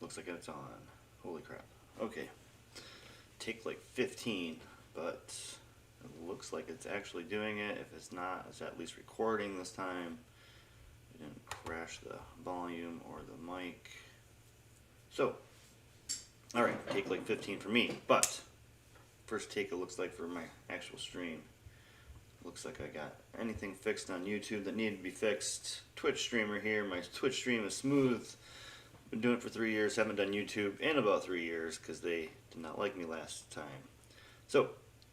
Looks like it's on. Holy crap. Okay. Take like 15, but it looks like it's actually doing it. If it's not, it's at least recording this time. It didn't crash the volume or the mic. So, alright, take like 15 for me, but first take it looks like for my actual stream. Looks like I got anything fixed on YouTube that needed to be fixed. Twitch streamer here. My Twitch stream is smooth. Been doing it for 3 years. Haven't done YouTube in about 3 years because they did not like me last time. So,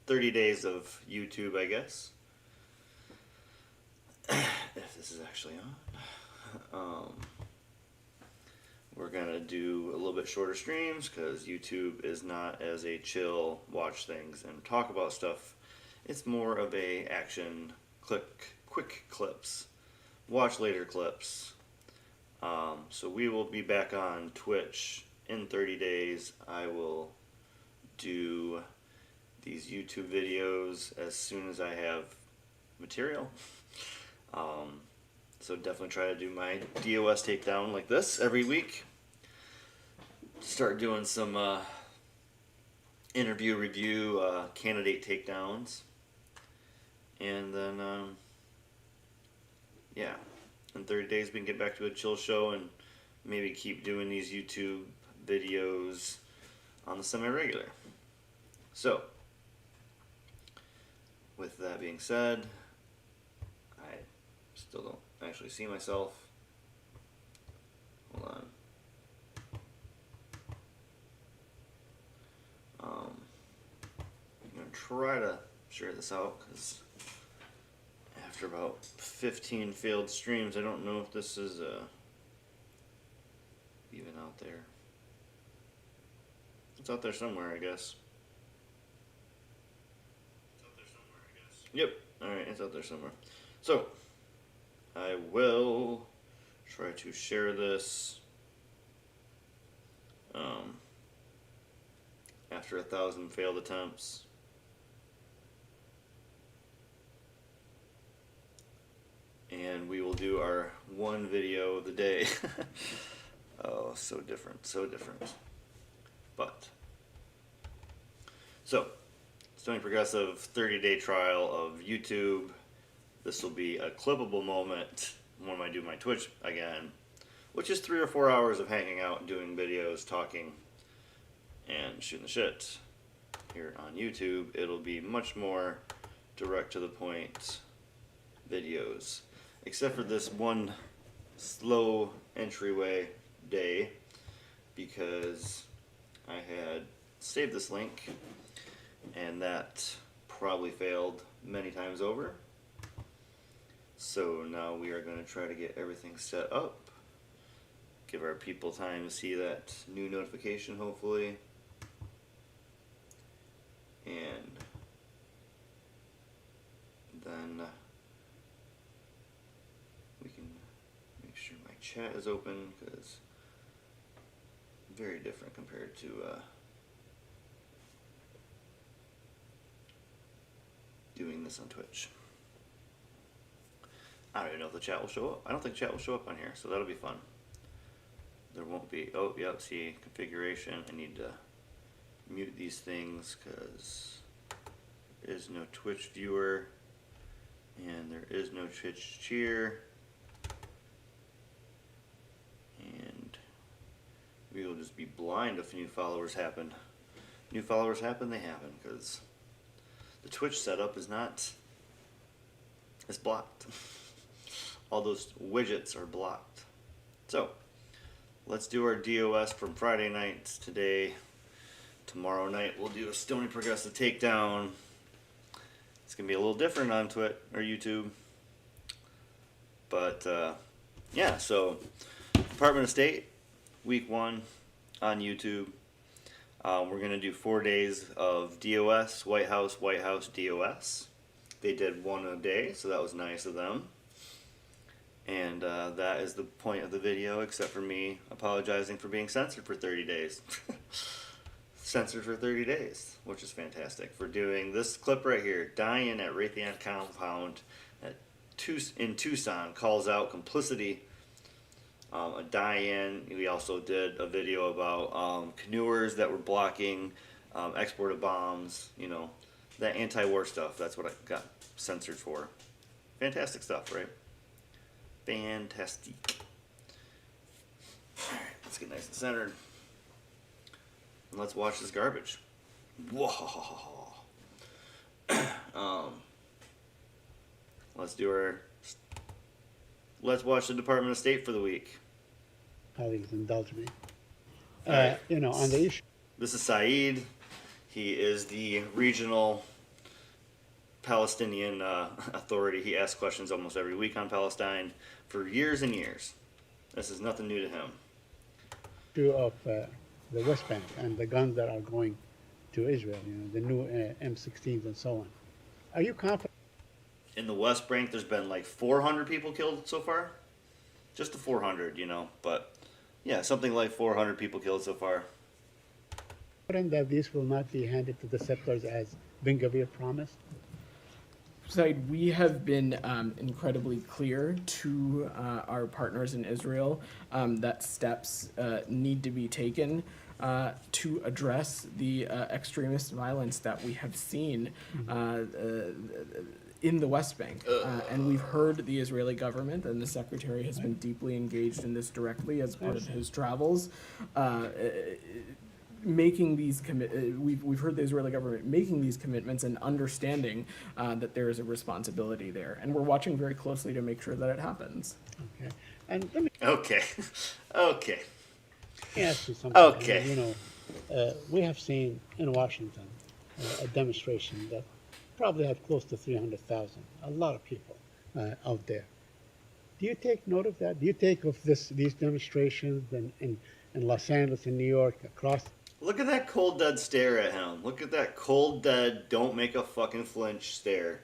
30 days of YouTube, I guess. If this is actually on. We're gonna do a little bit shorter streams because YouTube is not as a chill, watch things and talk about stuff. It's more of a action, quick clips, watch later clips. So we will be back on Twitch in 30 days. I will do these YouTube videos as soon as I have material. So definitely try to do my DOS takedown like this every week. Start doing some interview review candidate takedowns. And then, yeah, in 30 days we can get back to a chill show and maybe keep doing these YouTube videos on the semi-regular. So, with that being said, I still don't actually see myself. Hold on. I'm going to try to share this out because after about 15 failed streams, I don't know if this is even out there. It's out there somewhere, I guess. Yep. Alright, it's out there somewhere. So, I will try to share this after 1,000 failed attempts. And we will do our one video of the day. Oh, so different, so different. But, so, Stony Progressive 30-day trial of YouTube. This will be a clippable moment when I do my Twitch again, which is 3 or 4 hours of hanging out, doing videos, talking, and shooting the shit. Here on YouTube, it'll be much more direct to the point videos, except for this one slow entryway day, because I had saved this link and that probably failed many times over. So now we are going to try to get everything set up, give our people time to see that new notification hopefully, and then we can make sure my chat is open because very different compared to doing this on Twitch. I don't even know if the chat will show up. I don't think chat will show up on here, so that'll be fun. There won't be, oh, yep, see, configuration. I need to mute these things because there is no Twitch viewer and there is no Twitch cheer. And we will just be blind if new followers happen. New followers happen, they happen, because the Twitch setup is not, it's blocked. All those widgets are blocked. So, let's do our DOS from Friday nights today. Tomorrow night we'll do a Stony Progressive takedown. It's going to be a little different on Twitch or YouTube. But, yeah, so Department of State, week 1 on YouTube. We're going to do 4 days of DOS, White House, DOS. They did one a day, so that was nice of them. And that is the point of the video, except for me apologizing for being censored for 30 days. Censored for 30 days, which is fantastic. For doing this clip right here, Diane at Raytheon Compound in Tucson calls out complicity a die-in. We also did a video about canoers that were blocking export of bombs. You know, that anti-war stuff. That's what I got censored for. Fantastic stuff, right? Fantastic. All right, let's get nice and centered. And let's watch this garbage. Whoa. Let's watch the Department of State for the week. Colleagues, indulge me. Right. You know, on the issue. This is Saeed. He is the regional Palestinian authority. He asks questions almost every week on Palestine for years and years. This is nothing new to him. Of the West Bank and the guns that are going to Israel, you know, the new M16s and so on. Are you confident? In the West Bank, there's been like 400 people killed so far. Just the 400, you know, but yeah, something like 400 people killed so far. That these will not be handed to the settlers as Ben Gvir promised? Said we have been incredibly clear to our partners in Israel that steps need to be taken to address the extremist violence that we have seen in the West Bank. And we've heard the Israeli government, and the Secretary has been deeply engaged in this directly as part of his travels. Making these we've heard the Israeli government making these commitments and understanding that there is a responsibility there, and we're watching very closely to make sure that it happens. Okay. And let me Okay. ask you something. Okay. You know, we have seen in Washington a demonstration that probably had close to 300,000. A lot of people out there. Do you take note of that? Do you take of these demonstrations in Los Angeles, in New York, across? Look at that cold, dead stare at him. Look at that cold, dead, don't make a fucking flinch stare.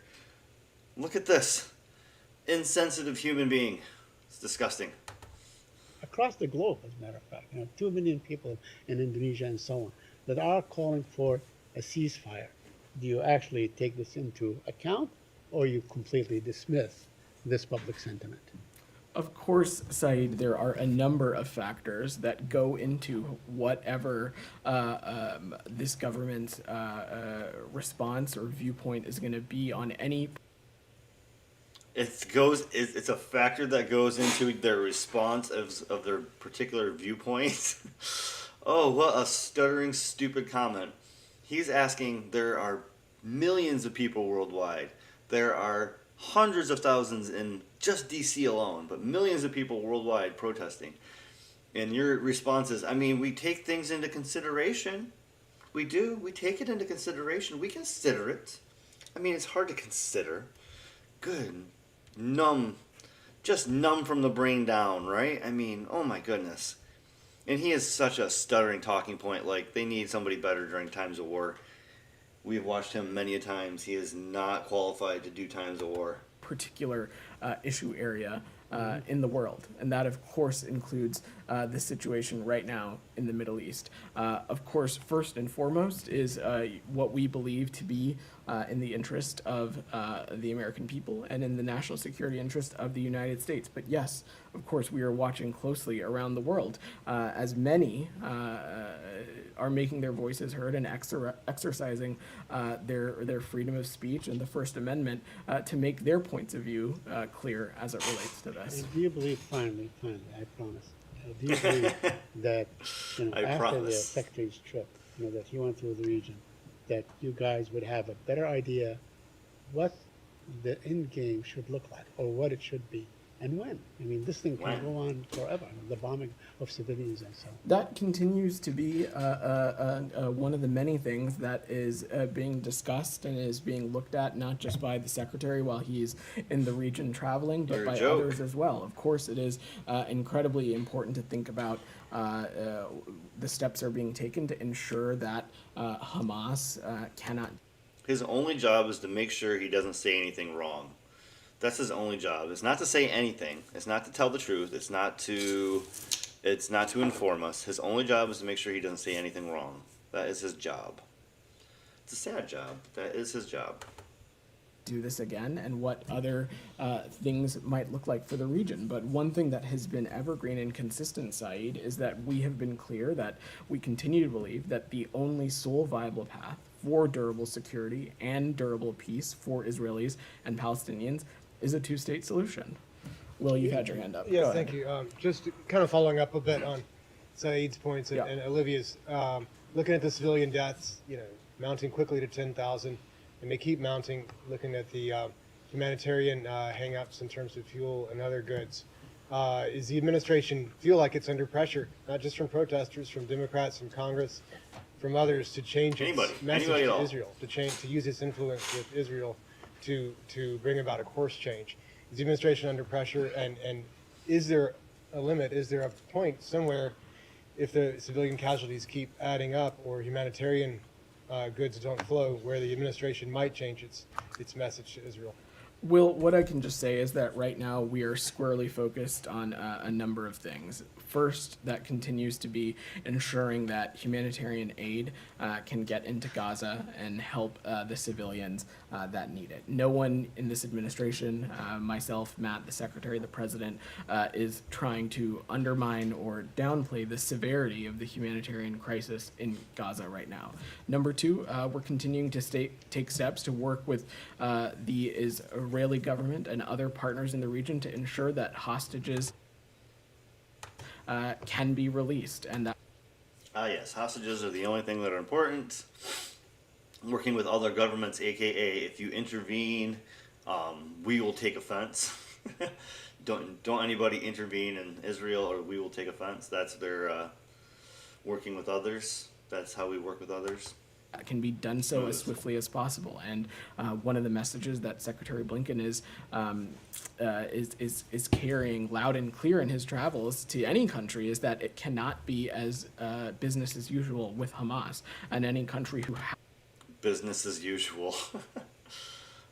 Look at this. Insensitive human being. It's disgusting. Across the globe, as a matter of fact, you know, 2 million people in Indonesia and so on that are calling for a ceasefire. Do you actually take this into account, or you completely dismiss this public sentiment? Of course, Saeed, there are a number of factors that go into whatever this government's response or viewpoint is going to be on any. It's a factor that goes into their response of their particular viewpoints. Oh, what a stuttering, stupid comment. He's asking, there are millions of people worldwide. There are hundreds of thousands in just DC alone, but millions of people worldwide protesting. And your response is, I mean, we take things into consideration. We do. We take it into consideration. We consider it. I mean, it's hard to consider. Good. Just numb from the brain down, right? I mean, oh my goodness. And he is such a stuttering talking point. Like, they need somebody better during times of war. We've watched him many a times. He is not qualified to do times of war. Particular issue area in the world, and that of course includes the situation right now in the Middle East. Of course, first and foremost is what we believe to be in the interest of the American people and in the national security interest of the United States. But yes, of course, we are watching closely around the world as many are making their voices heard and exercising their freedom of speech and the First Amendment to make their points of view clear as it relates to this. And do you believe, finally, I promise, do you believe that, you know, after the Secretary's trip, you know, that he went through the region, that you guys would have a better idea what the end game should look like, or what it should be, and when? I mean, this thing can go on forever, the bombing of civilians and so on. That continues to be one of the many things that is being discussed and is being looked at, not just by the Secretary while he's in the region traveling, but by others as well. Of course, it is incredibly important to think about the steps are being taken to ensure that Hamas cannot. His only job is to make sure he doesn't say anything wrong. That's his only job. It's not to say anything. It's not to tell the truth. It's not to inform us. His only job is to make sure he doesn't say anything wrong. That is his job. It's a sad job. That is his job. do this again and what other things might look like for the region. But one thing that has been evergreen and consistent, Saeed, is that we have been clear that we continue to believe that the only sole viable path for durable security and durable peace for Israelis and Palestinians is a two-state solution. Will, you've had your hand up. Yes, thank you. Just kind of following up a bit on Saeed's points and, Yeah. and Olivia's, looking at the civilian deaths, mounting quickly to 10,000, and they keep mounting, looking at the humanitarian hang-ups in terms of fuel and other goods. Is the administration feel like it's under pressure, not just from protesters, from Democrats, from Congress, from others, to change its message anybody at to all. Israel, to use its influence with Israel to bring about a course change? Is the administration under pressure, and is there a limit? Is there a point somewhere, if the civilian casualties keep adding up or humanitarian goods don't flow, where the administration might change its message to Israel? Will, what I can just say is that right now we are squarely focused on a number of things. First, that continues to be ensuring that humanitarian aid can get into Gaza and help the civilians that need it. No one in this administration, myself, Matt, the Secretary, the President, is trying to undermine or downplay the severity of the humanitarian crisis in Gaza right now. Number two, we're continuing to take steps to work with the Israeli government and other partners in the region to ensure that hostages can be released, and that Yes, hostages are the only thing that are important. Working with other governments, aka if you intervene, we will take offense. Don't anybody intervene in Israel, or we will take offense. That's their working with others. That's how we work with others. can be done so as swiftly as possible. And one of the messages that Secretary Blinken is carrying loud and clear in his travels to any country is that it cannot be as business as usual with Hamas, and any country who business as usual.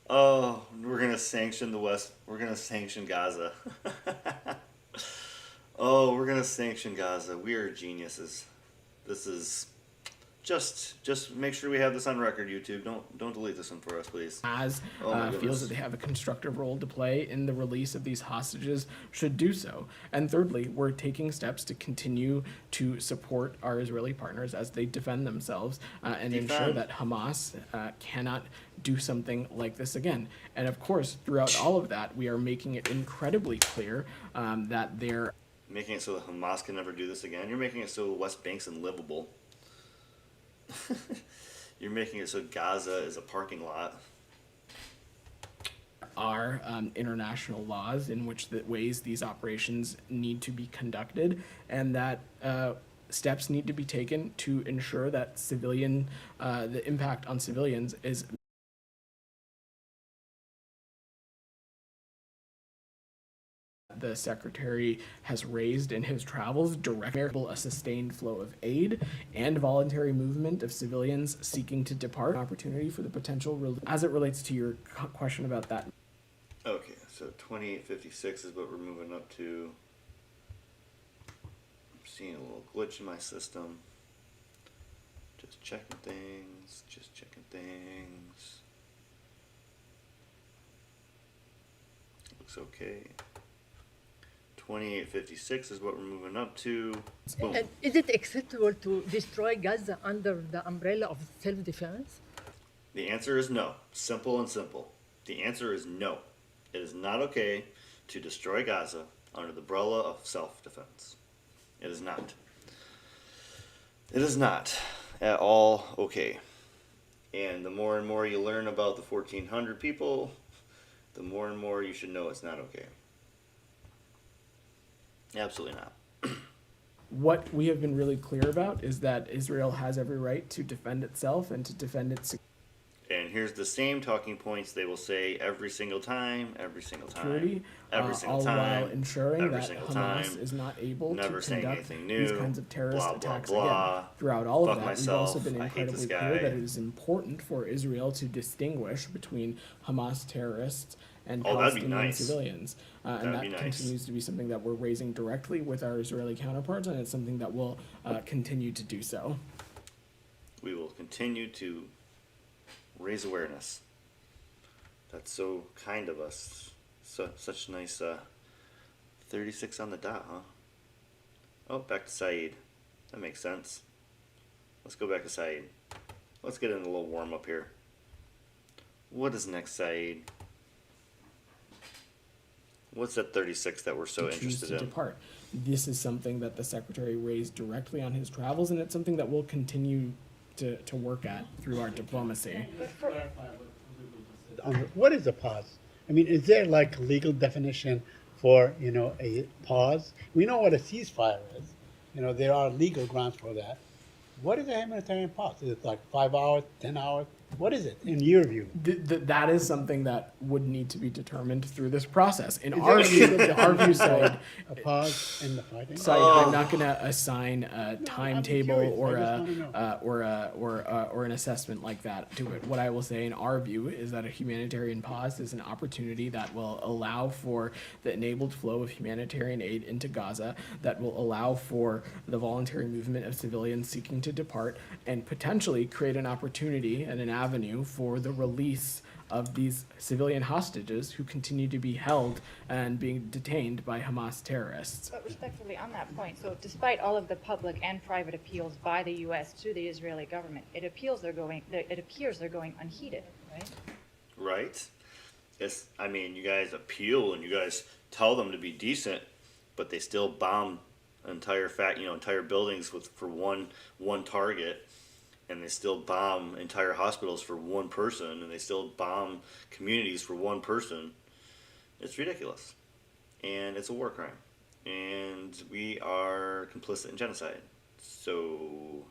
Oh, we're gonna sanction the West. We're gonna sanction Gaza. Oh, we're gonna sanction Gaza. We are geniuses. This is just make sure we have this on record, YouTube. Don't delete this one for us, please. Feels that they have a constructive role to play in the release of these hostages should do so. And thirdly, we're taking steps to continue to support our Israeli partners as they defend themselves and ensure that Hamas cannot do something like this again. And of course, throughout all of that, we are making it incredibly clear that they're making it so that Hamas can never do this again. You're making it so the West Bank's unlivable. You're making it so Gaza is a parking lot. Are international laws in which the ways these operations need to be conducted, and that steps need to be taken to ensure that the impact on civilians is the Secretary has raised in his travels, direct a sustained flow of aid and voluntary movement of civilians seeking to depart, opportunity for the potential as it relates to your question about that. Okay, so 2856 is what we're moving up to. I'm seeing a little glitch in my system. Just checking things. Looks okay. 2856 is what we're moving up to. Boom. Is it acceptable to destroy Gaza under the umbrella of self-defense? The answer is no. Simple and simple. The answer is no. It is not okay to destroy Gaza under the umbrella of self-defense. It is not. It is not at all okay. And the more and more you learn about the 1,400 people, the more and more you should know it's not okay. Absolutely not. What we have been really clear about is that Israel has every right to defend itself and to defend its And here's the same talking points they will say every single time, security, every single all time, while ensuring every that single Hamas time, is not able never to saying conduct anything new, these kinds of terrorist blah, blah, attacks blah. again. Throughout all Fuck of that, myself, we've also been I hate this incredibly clear guy. that it is important for Israel to distinguish between Hamas terrorists and Oh, that'd be Palestinian nice. civilians. And that That'd be nice. continues to be something that we're raising directly with our Israeli counterparts, and it's something that will continue to do so. We will continue to raise awareness That's so kind of us. Such nice 36 on the dot, huh? Oh, back to Saeed. That makes sense. Let's go back to Saeed. Let's get in a little warm up here. What is next, Saeed? What's that 36 that we're so to choose interested to in? depart. This is something that the Secretary raised directly on his travels, and it's something that we'll continue to work at through our diplomacy. What is a pause? I mean, is there like a legal definition for, you know, a pause? We know what a ceasefire is. You know, there are legal grounds for that. What is a humanitarian pause? Is it like 5 hours, 10 hours? What is it in your view? That is something that would need to be determined through this process. In Is our there a view, legal our view definition for side, a pause in the fighting? side I'm not going to assign a timetable curious. or I just wanna know. or an assessment like that to it. What I will say in our view is that a humanitarian pause is an opportunity that will allow for the enabled flow of humanitarian aid into Gaza, that will allow for the voluntary movement of civilians seeking to depart, and potentially create an opportunity and an avenue for the release of these civilian hostages who continue to be held and being detained by Hamas terrorists. But respectfully, on that point, so despite all of the public and private appeals by the U.S. to the Israeli government, it appears they're going unheeded, right? Right? It's, I mean, you guys appeal and you guys tell them to be decent, but they still bomb entire buildings for one target, and they still bomb entire hospitals for one person, and they still bomb communities for one person. It's ridiculous, and it's a war crime, and we are complicit in genocide. So,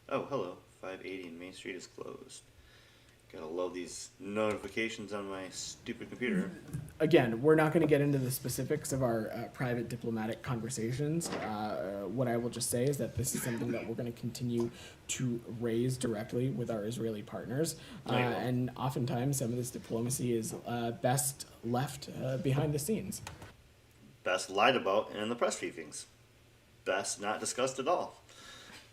oh, hello, 580 Main Street is closed. Gotta love these notifications on my stupid computer. Again, we're not going to get into the specifics of our private diplomatic conversations. What I will just say is that this is something that we're going to continue to raise directly with our Israeli partners. And oftentimes, some of this diplomacy is best left behind the scenes. Best lied about in the press briefings. Best not discussed at all.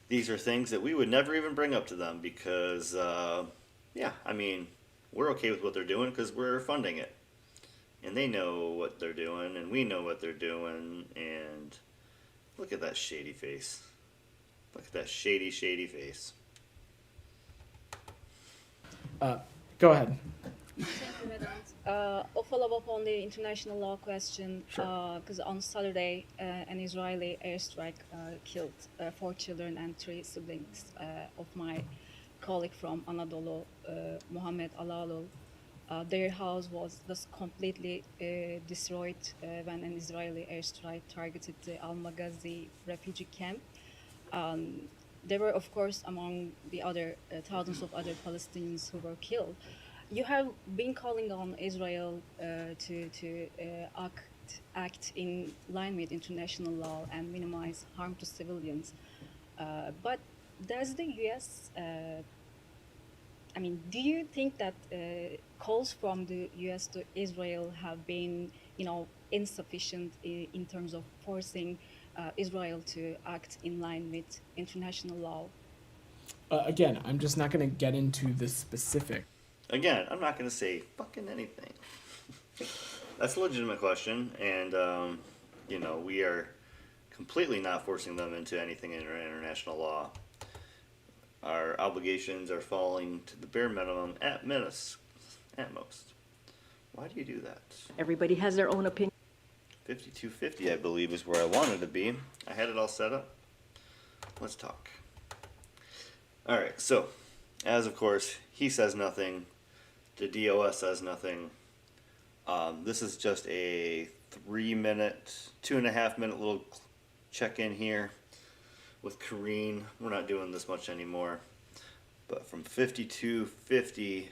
These are things that we would never even bring up to them because, I mean, we're okay with what they're doing because we're funding it. And they know what they're doing, and we know what they're doing, and look at that shady face. Look at that shady, shady face. Go ahead. Thank you, Madam. A follow-up on the international law question, because on Saturday, an Israeli airstrike killed 4 children and 3 siblings of my colleague from Anadolu, Mohammed Alalul. Their house was completely destroyed when an Israeli airstrike targeted the Al-Maghazi refugee camp. There were, of course, among the other thousands of other Palestinians who were killed. You have been calling on Israel to act in line with international law and minimize harm to civilians. But does the U.S. Do you think that calls from the U.S. to Israel have been, insufficient in terms of forcing Israel to act in line with international law? Again, I'm just not going to get into the specific. Again, I'm not going to say fucking anything. That's a legitimate question, and, we are completely not forcing them into anything in international law. Our obligations are falling to the bare minimum at most. Why do you do that? Everybody has their own opinion. 5250, I believe, is where I wanted to be. I had it all set up. Let's talk. All right, so, as of course, he says nothing. The DOS says nothing. This is just a 2.5 minute little check-in here with Kareen. We're not doing this much anymore. But from 5250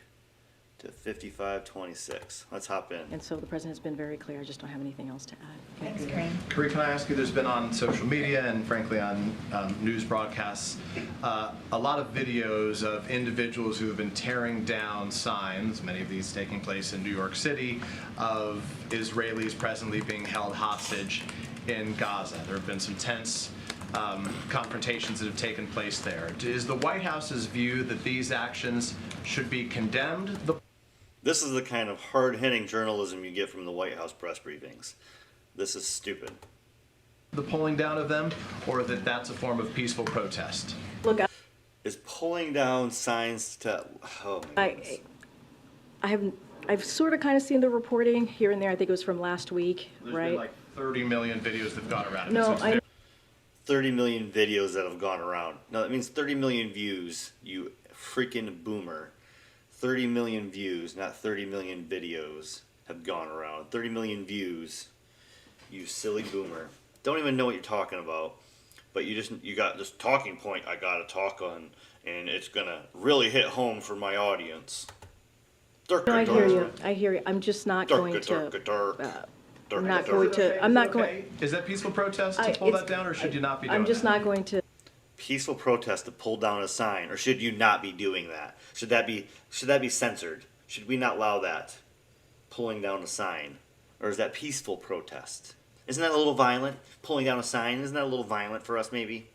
to 5526. Let's hop in. And so the president has been very clear. I just don't have anything else to add. Thanks, Kareem. Kareen, can I ask you, there's been on social media and frankly on news broadcasts, a lot of videos of individuals who have been tearing down signs, many of these taking place in New York City, of Israelis presently being held hostage in Gaza. There have been some tense confrontations that have taken place there. Is the White House's view that these actions should be condemned? This is the kind of hard-hitting journalism you get from the White House press briefings. This is stupid. The pulling down of them, or that that's a form of peaceful protest? Look, Is pulling down signs to... Oh, my goodness. I've sort of kind of seen the reporting here and there. I think it was from last week, There's right? been like 30 million videos that have gone around. No, So it's I 30 million videos that have gone around. No, that means 30 million views, you freaking boomer. 30 million views, not 30 million videos have gone around. 30 million views, you silly boomer. Don't even know what you're talking about, but you got this talking point I gotta talk on, and it's gonna really hit home for my audience. No, I hear you. I hear you. I'm just not going to. I'm not going to. I'm not going. Is that peaceful protest to pull that down, or should you not be doing I'm just that? not going to. Peaceful protest to pull down a sign, or should you not be doing that? Should that be censored? Should we not allow that? Pulling down a sign, or is that peaceful protest? Isn't that a little violent? Pulling down a sign, isn't that a little violent for us, maybe?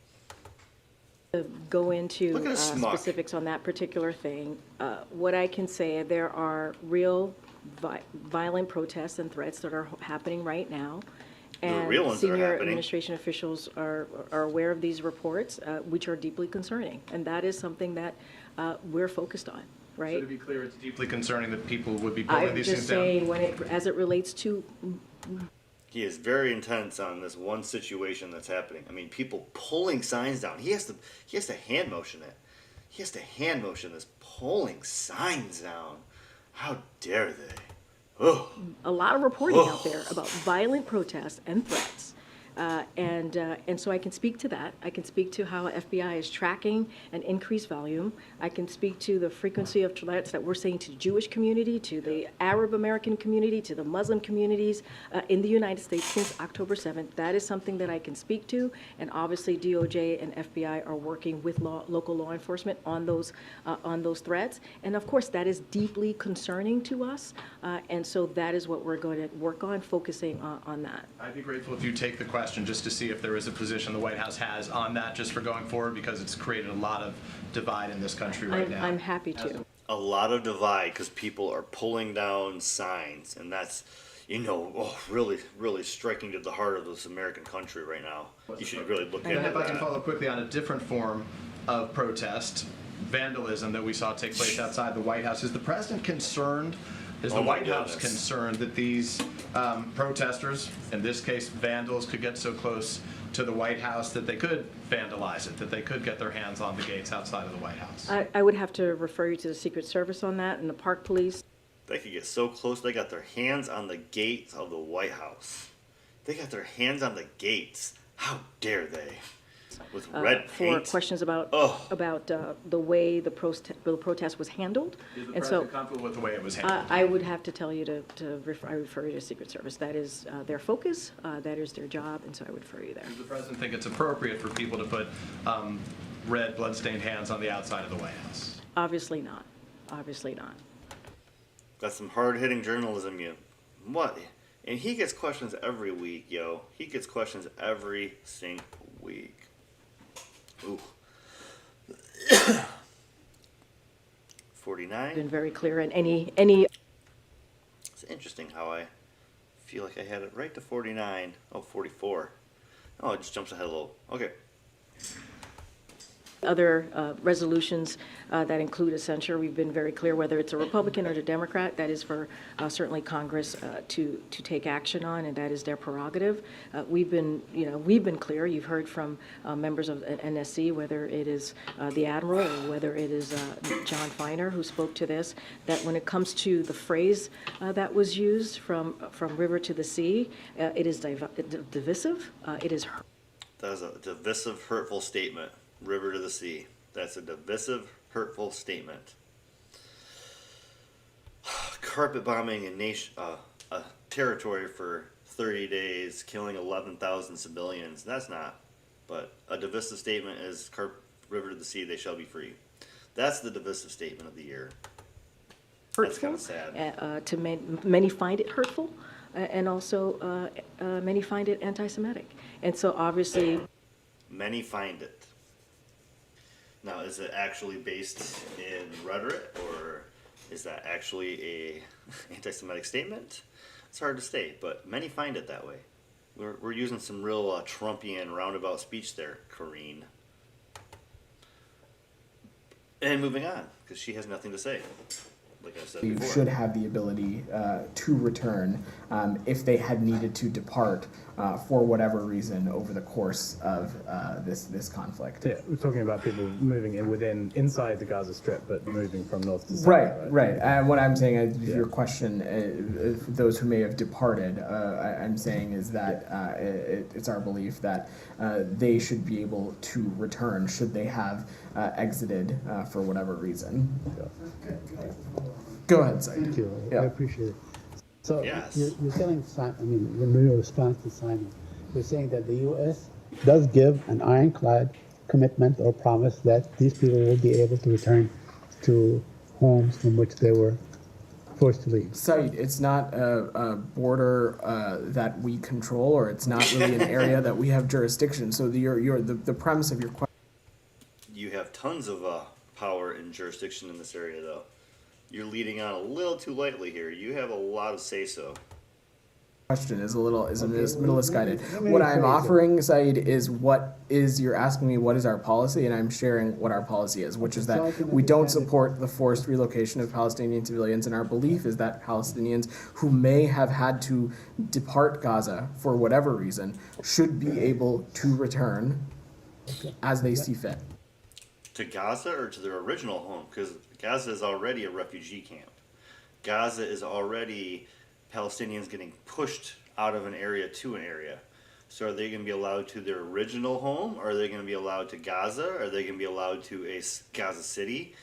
Go into Look at a smuck. specifics on that particular thing. What I can say, there are real violent protests and threats that are happening right now. And real ones that are senior happening. administration officials are aware of these reports, which are deeply concerning. And that is something that we're focused on, So right? to be clear, it's deeply concerning that people would be pulling I'm these just things down. saying, as it relates to He is very intense on this one situation that's happening. I mean, people pulling signs down. He has to hand motion it. He has to hand motion this pulling signs down. How dare they? Oh, a lot of reporting out there about violent protests and threats. And so I can speak to that. I can speak to how FBI is tracking an increased volume. I can speak to the frequency of threats that we're seeing to the Jewish community, to the Arab American community, to the Muslim communities in the United States since October 7th. That is something that I can speak to. And obviously DOJ and FBI are working with local law enforcement on those threats. And of course, that is deeply concerning to us. And so that is what we're going to work on, focusing on that. I'd be grateful if you take the question just to see if there is a position the White House has on that just for going forward, because it's created a lot of divide in this country right now. I'm happy to. a lot of divide because people are pulling down signs, and that's, really, really striking to the heart of this American country right now. You should really look And into if I can that. follow quickly on a different form of protest, vandalism that we saw take place outside the White House, is the president concerned? Is the Oh my White House goodness. concerned that these protesters, in this case vandals, could get so close to the White House that they could vandalize it, that they could get their hands on the gates outside of the White House? I would have to refer you to the Secret Service on that and the Park Police. They could get so close, they got their hands on the gates of the White House. They got their hands on the gates. How dare they? With red For paint. questions about Oh. the way the protest was handled. Is the And so president comfortable with the way it was handled? I would have to tell you to refer you to Secret Service. That is their focus, that is their job, and so I would refer you there. Does the president think it's appropriate for people to put red bloodstained hands on the outside of the White House? Obviously not. Obviously not. That's some hard-hitting journalism, what? And he gets questions every week, yo. He gets questions every single week. Ooh. 49. Been very clear in any It's interesting how I feel like I had it right to 49. Oh, 44. Oh, it just jumps ahead a little. Okay. other resolutions that include a censure. We've been very clear whether it's a Republican or a Democrat. That is for certainly Congress to take action on, and that is their prerogative. We've been clear. You've heard from members of NSC, whether it is the Admiral or whether it is John Feiner who spoke to this, that when it comes to the phrase that was used from river to the sea, it is divisive. It is. That is a divisive, hurtful statement. River to the sea. That's a divisive, hurtful statement. Carpet bombing a territory for 30 days, killing 11,000 civilians. That's not. But a divisive statement is river to the sea, they shall be free. That's the divisive statement of the year. That's kind Hurtful. of sad. To many find it hurtful, and also many find it anti-Semitic. And so obviously, Many find it. Now, is it actually based in rhetoric, or Is that actually a anti-Semitic statement? It's hard to say, but many find it that way. We're using some real Trumpian roundabout speech there, Corrine. And moving on, because she has nothing to say. Like I said You before. should have the ability to return if they had needed to depart for whatever reason over the course of this conflict. Yeah, we're talking about people moving inside the Gaza Strip, but moving from north to south. Right. And what I'm saying is your question, those who may have departed, I'm saying is that it's our belief that they should be able to return should they have exited for whatever reason. Go ahead, Saeed. Thank you. Yeah. I appreciate it. So Yes. you're telling Simon, I mean, in your response to Simon, you're saying that the U.S. does give an ironclad commitment or promise that these people will be able to return to homes from which they were forced to leave. Saeed, it's not a border that we control, or it's not really an area that we have jurisdiction. So the premise of your question. You have tons of power and jurisdiction in this area, though. You're leading on a little too lightly here. You have a lot of say-so. Question is a little misguided. let me What I'm rephrase it. offering, Saeed, is you're asking me what is our policy, and I'm sharing what our policy is, which is so I that can we don't understand it. support the forced relocation of Palestinian civilians, and our belief is that Palestinians who may have had to depart Gaza for whatever reason should be able to return as they see fit. To Gaza or to their original home? Because Gaza is already a refugee camp. Gaza is already Palestinians getting pushed out of an area to an area. So are they going to be allowed to their original home? Or are they going to be allowed to Gaza? Are they going to be allowed to a Gaza City?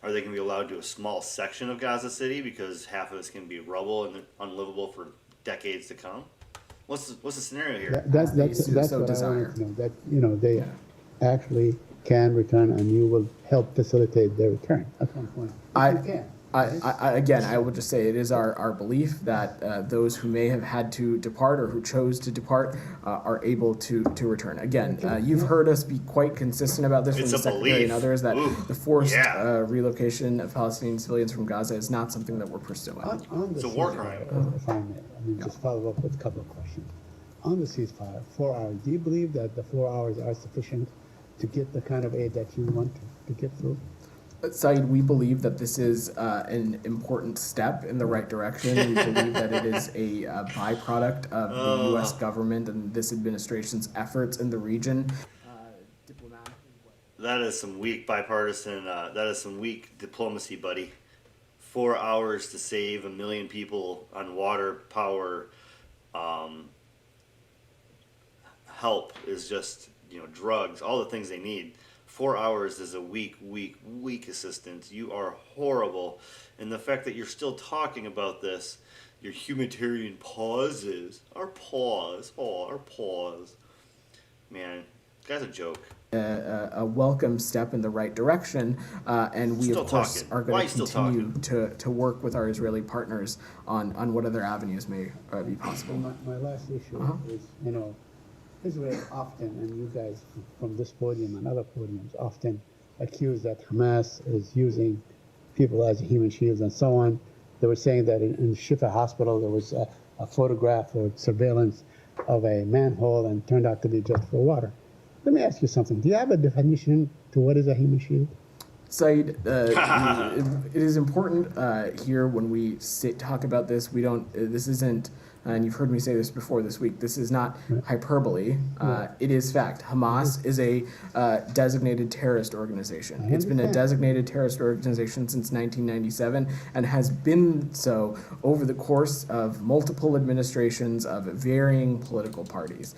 Are they going to be allowed to a small section of Gaza City because half of it's going to be rubble and unlivable for decades to come? What's the scenario here? That's so what desire. I wanted to know. That they actually can return, and you will help facilitate their return at one point. If you can. Again, I will just say it is our belief that those who may have had to depart or who chose to depart are able to return. Again, you've heard us be quite consistent about this from It's the a Secretary belief. and others that Ooh, the forced yeah. relocation of Palestinian civilians from Gaza is not something that we're pursuing. On the It's a war ceasefire, crime. if I may, just follow up with a couple of questions. On the ceasefire, 4 hours, do you believe that the 4 hours are sufficient to get the kind of aid that you want to get through? Saeed, we believe that this is an important step in the right direction. We believe that it is a byproduct of the U.S. government and this administration's efforts in the region. Diplomatically, That is some weak bipartisan, that is some weak diplomacy, buddy. 4 hours to save 1 million people on water, power, help is just, drugs, all the things they need. 4 hours is a weak assistance. You are horrible. And the fact that you're still talking about this, your humanitarian pauses, our pause. Man, guy's a joke. a welcome step in the right direction, and we Still of course talking. are Why going you to still continue to work with our Israeli partners on what other avenues may be possible. My last issue is, Israel often, and you guys from this podium and other podiums often accuse that Hamas is using people as human shields and so on. They were saying that in Shifa Hospital there was a photograph or surveillance of a manhole and turned out to be just for water. Let me ask you something. Do you have a definition to what is a human shield? Saeed, it is important here when we talk about this. This isn't, and you've heard me say this before this week, this is not hyperbole. It is fact. Hamas is a designated terrorist organization. It's been a designated terrorist organization since 1997 and has been so over the course of multiple administrations of varying political parties.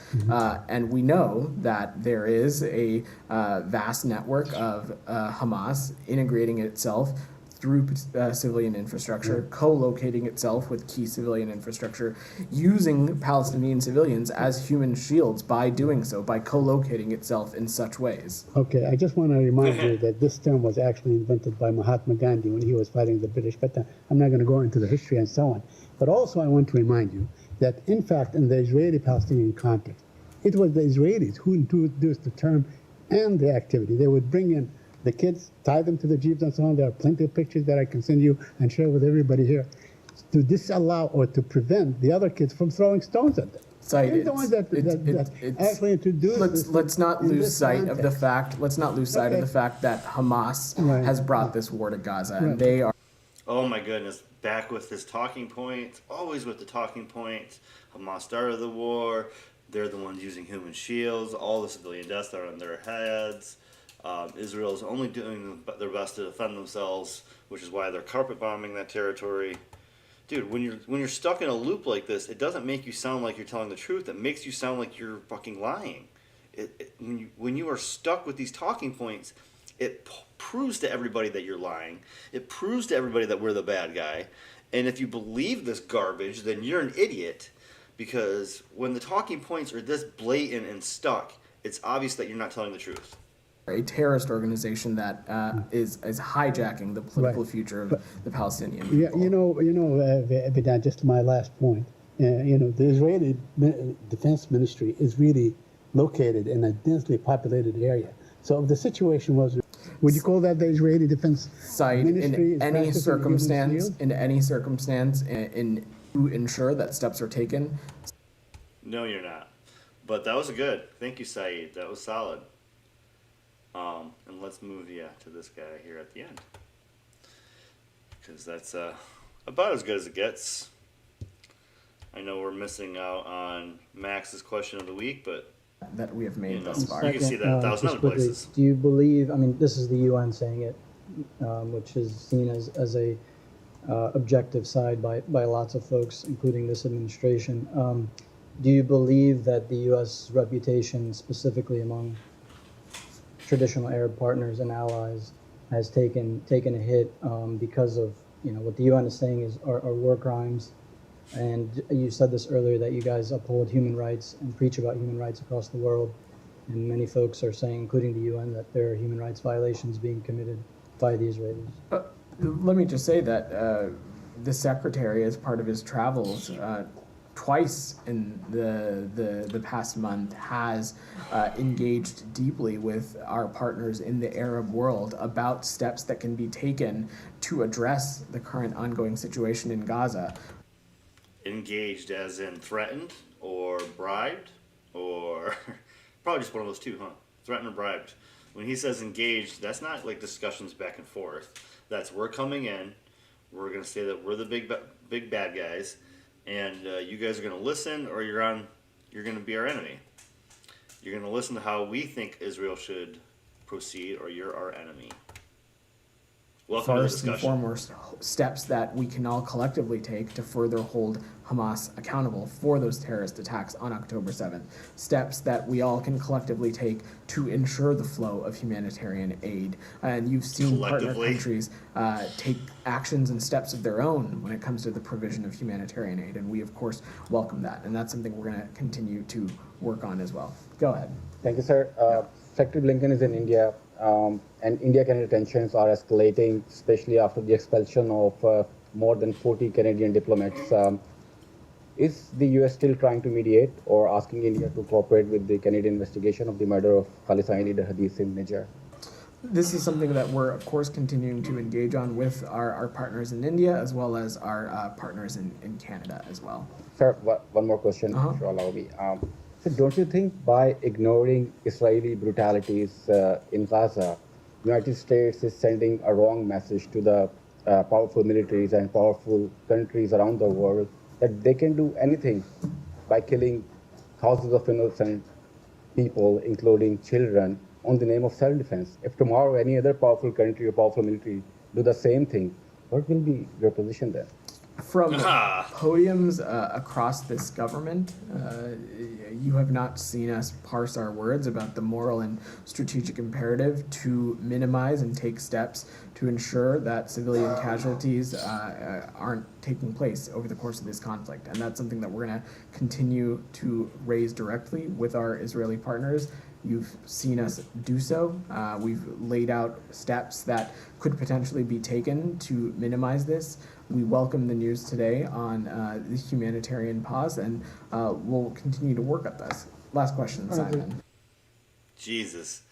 And we know that there is a vast network of Hamas integrating itself through civilian infrastructure, co-locating itself with key civilian infrastructure, using Palestinian civilians as human shields by doing so, by co-locating itself in such ways. Okay, I just want to remind you that this term was actually invented by Mahatma Gandhi when he was fighting the British, but I'm not going to go into the history and so on. But also I want to remind you that, in fact, in the Israeli-Palestinian conflict, it was the Israelis who introduced the term and the activity. They would bring in The kids, tie them to the jeeps and so on. There are plenty of pictures that I can send you and share with everybody here. To disallow or to prevent the other kids from throwing stones at them. They're the ones that actually introduced let's not in lose this sight of the context. fact. Let's not lose sight of Okay. the fact that Hamas Right. has brought this war to Gaza, and Right. they are. Oh my goodness, back with his talking point, always with the talking point. Hamas started the war, they're the ones using human shields, all the civilian deaths are on their heads. Israel is only doing their best to defend themselves, which is why they're carpet bombing that territory. Dude, when you're stuck in a loop like this, it doesn't make you sound like you're telling the truth, it makes you sound like you're fucking lying. When you are stuck with these talking points, it proves to everybody that you're lying. It proves to everybody that we're the bad guy. And if you believe this garbage, then you're an idiot. Because when the talking points are this blatant and stuck, it's obvious that you're not telling the truth. A terrorist organization that is hijacking the political Right. future of the Palestinian Yeah, people. Vidan, just my last point. The Israeli Defense Ministry is really located in a densely populated area. So if the situation was, would you call that the Israeli Defense Site Ministry in is any practicing human circumstance, shield? in any circumstance, in to ensure that steps are taken. No, you're not. But that was good. Thank you, Saeed. That was solid. And let's move to this guy here at the end. Because that's about as good as it gets. I know we're missing out on Max's question of the week, but That we have made You know, thus far. you can see that 1,000 just other quickly, places. do you believe, I mean, this is the UN saying it, which is seen as a objective side by lots of folks, including this administration. Do you believe that the U.S. reputation, specifically among traditional Arab partners and allies, has taken a hit because of what the UN is saying are war crimes? And you said this earlier, that you guys uphold human rights and preach about human rights across the world. And many folks are saying, including the UN, that there are human rights violations being committed by the Israelis. Let me just say that the secretary, as part of his travels, twice in the past month, has engaged deeply with our partners in the Arab world about steps that can be taken to address the current ongoing situation in Gaza. engaged as in threatened or bribed or probably just one of those two, huh? Threatened or bribed. When he says engaged, that's not like discussions back and forth. That's we're coming in. We're going to say that we're the big bad guys, and you guys are going to listen, or you're going to be our enemy. You're going to listen to how we think Israel should proceed, or you're our enemy. Welcome to the First and discussion. foremost, steps that we can all collectively take to further hold Hamas accountable for those terrorist attacks on October 7th. Steps that we all can collectively take to ensure the flow of humanitarian aid. And you've seen partner Collectively? countries take actions and steps of their own when it comes to the provision of humanitarian aid. And we, of course, welcome that. And that's something we're going to continue to work on as well. Go ahead. Thank you, sir. Secretary Blinken is in India, and India-Canada tensions are escalating, especially after the expulsion of more than 40 Canadian diplomats. Is the U.S. still trying to mediate or asking India to cooperate with the Canadian investigation of the murder of Khalisani leader Hadith Singh Nijjar? This is something that we're, of course, continuing to engage on with our partners in India, as well as our partners in Canada as well. Sir, one more question, if you allow me. So don't you think by ignoring Israeli brutalities in Gaza, United States is sending a wrong message to the powerful militaries and powerful countries around the world that they can do anything by killing thousands of innocent people, including children, on the name of self-defense? If tomorrow any other powerful country or powerful military do the same thing, what will be your position then? From podiums across this government, you have not seen us parse our words about the moral and strategic imperative to minimize and take steps to ensure that civilian casualties aren't taking place over the course of this conflict. And that's something that we're going to continue to raise directly with our Israeli partners. You've seen us do so. We've laid out steps that could potentially be taken to minimize this. We welcome the news today on the humanitarian pause, and we'll continue to work at this. Last question, Simon. Jesus.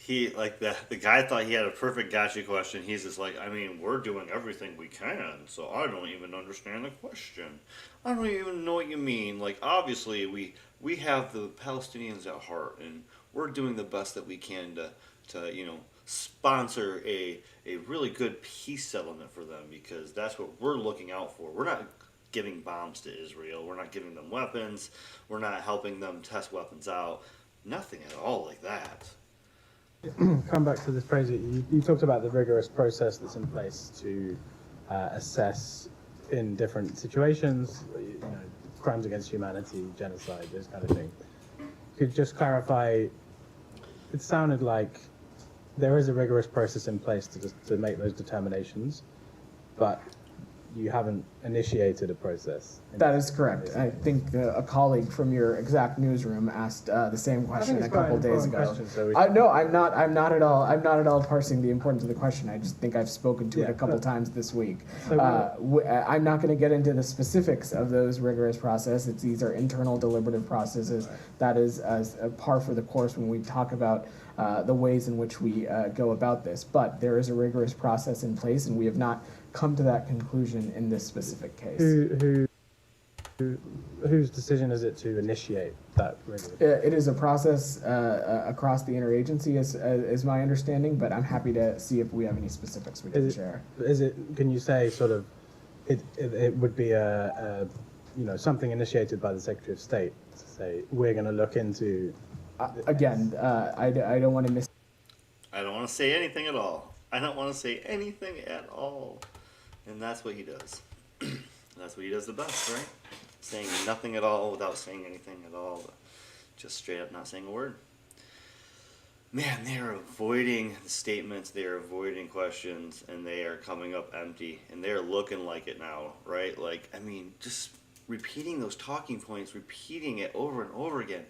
the guy thought he had a perfect gotcha question. He's just like, I mean, we're doing everything we can, so I don't even understand the question. I don't even know what you mean. Like, obviously, we have the Palestinians at heart, and we're doing the best that we can to sponsor a really good peace settlement for them, because that's what we're looking out for. We're not giving bombs to Israel. We're not giving them weapons. We're not helping them test weapons out. Nothing at all like that. Come back to this phrase. You talked about the rigorous process that's in place to assess in different situations, crimes against humanity, genocide, those kind of things. Could you just clarify? It sounded like there is a rigorous process in place to make those determinations, but you haven't initiated a process. That is correct. I think a colleague from your exact newsroom asked the same question a couple days ago. No, I'm not at all. I'm not at all parsing the importance of the question. I just think I've spoken to it a couple times this week. I'm not going to get into the specifics of those rigorous processes. These are internal deliberative processes. That is as a par for the course when we talk about the ways in which we go about this. But there is a rigorous process in place, and we have not come to that conclusion in this specific case. Whose decision is it to initiate that rigorous? It is a process across the interagency, is my understanding, but I'm happy to see if we have any specifics we can share. Can you say sort of, it would be something initiated by the Secretary of State to say, we're going to look into... Again, I don't want to miss... I don't want to say anything at all. I don't want to say anything at all. And that's what he does. That's what he does the best, right? Saying nothing at all without saying anything at all. Just straight up not saying a word. Man, they are avoiding the statements, they are avoiding questions, and they are coming up empty. And they're looking like it now, right? Like, I mean, just repeating those talking points, repeating it over and over again,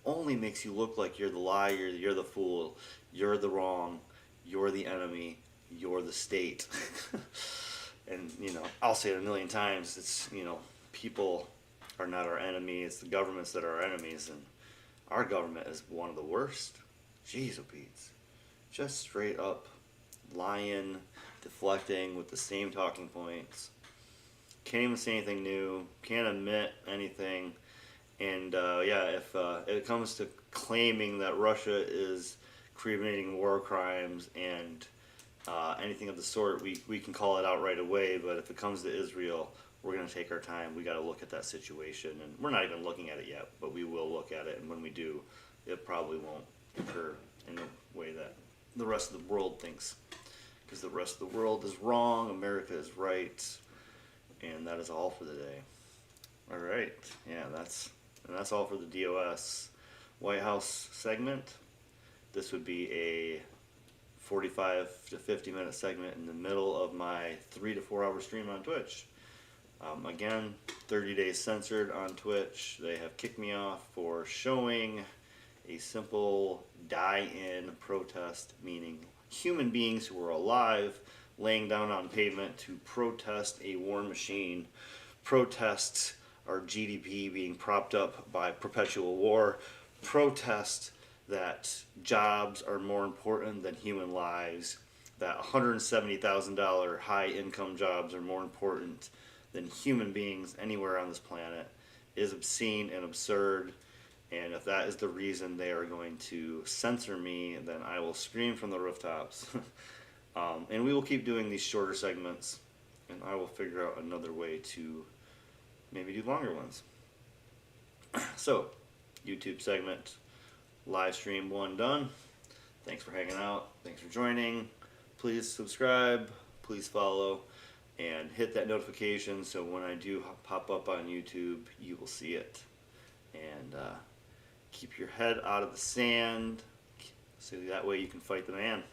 only makes you look like you're the liar, you're the fool, you're the wrong, you're the enemy, you're the state. And, I'll say it a million times, it's, people are not our enemy, it's the governments that are our enemies, and our government is one of the worst. Jeez, oh Pete's. Just straight up lying, deflecting with the same talking points. Can't even say anything new, can't admit anything. And if it comes to claiming that Russia is committing war crimes and anything of the sort, we can call it out right away. But if it comes to Israel, we're going to take our time. We got to look at that situation, and we're not even looking at it yet, but we will look at it. And when we do, it probably won't occur in the way that the rest of the world thinks, because the rest of the world is wrong, America is right, and that is all for the day. All right, yeah, that's all for the DOS White House segment. This would be a 45 to 50 minute segment in the middle of my 3 to 4 hour stream on Twitch. Again, 30 days censored on Twitch. They have kicked me off for showing a simple die-in protest, meaning human beings who are alive laying down on pavement to protest a war machine, protest our GDP being propped up by perpetual war, protest that jobs are more important than human lives, that $170,000 high income jobs are more important than human beings anywhere on this planet, is obscene and absurd. And if that is the reason they are going to censor me, then I will scream from the rooftops. And we will keep doing these shorter segments, and I will figure out another way to maybe do longer ones. So, YouTube segment, live stream 1 done. Thanks for hanging out. Thanks for joining. Please subscribe. Please follow. And hit that notification so when I do pop up on YouTube, you will see it. And keep your head out of the sand so that way you can fight the man.